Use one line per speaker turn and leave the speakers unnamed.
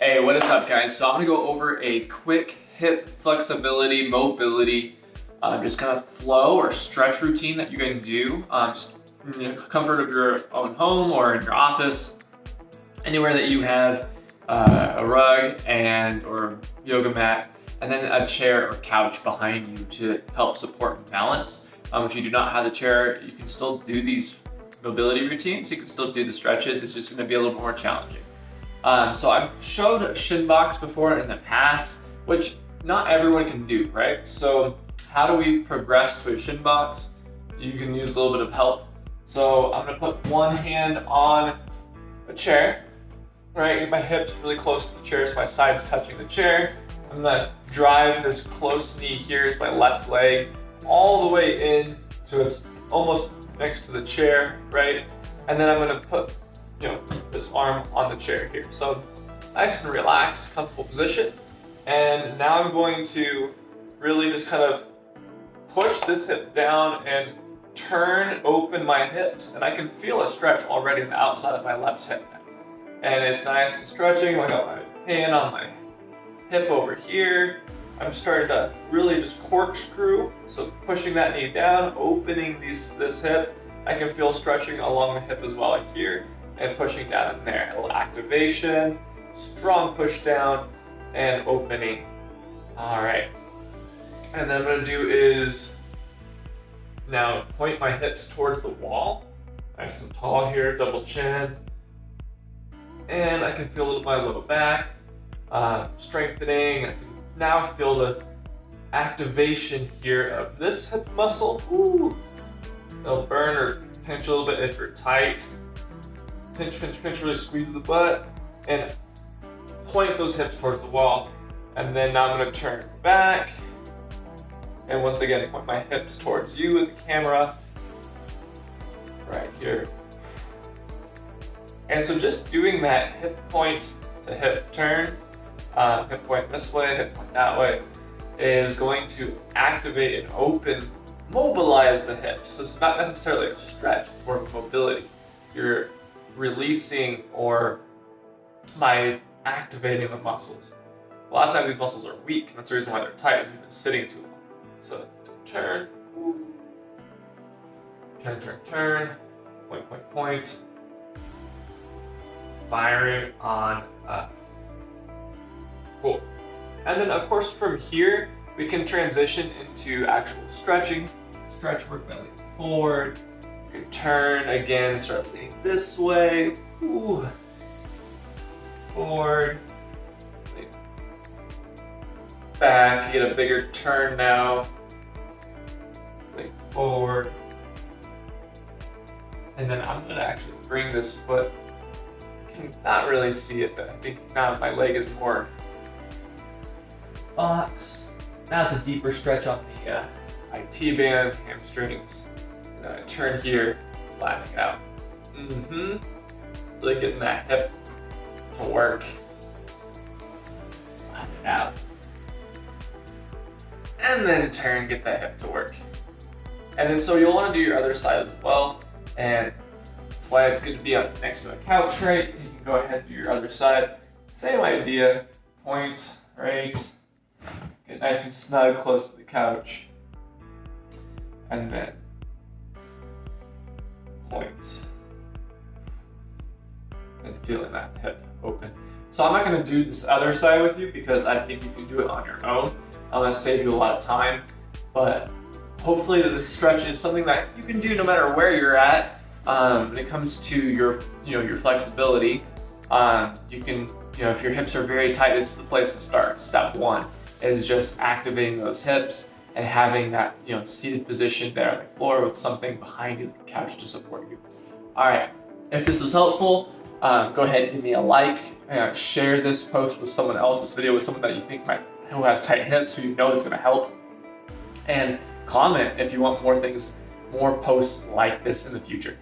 Hey, what is up guys? So I'm gonna go over a quick hip flexibility, mobility, just kind of flow or stretch routine that you can do, just in the comfort of your own home or in your office, anywhere that you have a rug or yoga mat, and then a chair or couch behind you to help support balance. If you do not have the chair, you can still do these mobility routines. You can still do the stretches. It's just gonna be a little more challenging. So I've showed shin box before in the past, which not everyone can do, right? So how do we progress to a shin box? You can use a little bit of help. So I'm gonna put one hand on a chair, right? Get my hips really close to the chair so my side's touching the chair. I'm gonna drive this close knee here is my left leg all the way in so it's almost next to the chair, right? And then I'm gonna put this arm on the chair here. So nice and relaxed, comfortable position. And now I'm going to really just kind of push this hip down and open my hips. And I can feel a stretch already on the outside of my left hip now. And it's nice and stretching. I got my hand on my hip over here. I'm starting to really just corkscrew. So pushing that knee down, opening this hip. I can feel stretching along the hip as well, like here. And pushing down in there. A little activation, strong push down, and opening. All right. And then what I'm gonna do is now point my hips towards the wall. Nice and tall here, double chin. And I can feel my low back strengthening. I can now feel the activation here of this hip muscle. Ooh. It'll burn or pinch a little bit if you're tight. Pinch, pinch, pinch, really squeeze the butt and point those hips towards the wall. And then now I'm gonna turn back. And once again, point my hips towards you with the camera. Right here. And so just doing that hip point to hip turn, hip point this way, hip point that way, is going to activate and open, mobilize the hips. So it's not necessarily a stretch or mobility. You're releasing or by activating the muscles. A lot of times these muscles are weak, and that's the reason why they're tight, is you've been sitting too long. So turn, turn, turn, turn, point, point, point, firing on up. Cool. And then of course from here, we can transition into actual stretching. Stretch work belly forward. You can turn again, start leaning this way. Ooh. Forward. Back, get a bigger turn now. Lean forward. And then I'm gonna actually bring this foot. You cannot really see it, but I think now my leg is more box. Now it's a deeper stretch on the IT band, hamstrings. I turn here, flattening it out. Really getting that hip to work. Flatten it out. And then turn, get that hip to work. And then so you'll want to do your other side as well. And that's why it's good to be up next to a couch, right? You can go ahead and do your other side. Same idea, point, right? Get nice and snug close to the couch. And then point. And feeling that hip open. So I'm not gonna do this other side with you because I think you can do it on your own. I'm gonna save you a lot of time, but hopefully this stretch is something that you can do no matter where you're at. When it comes to your flexibility, you can, if your hips are very tight, this is the place to start. Step one is just activating those hips and having that, seated position there on the floor with something behind you, like a couch, to support you. All right, if this was helpful, go ahead and give me a like, share this post with someone else, this video with someone that you think who has tight hips, who you know is gonna help, and comment if you want more posts like this in the future.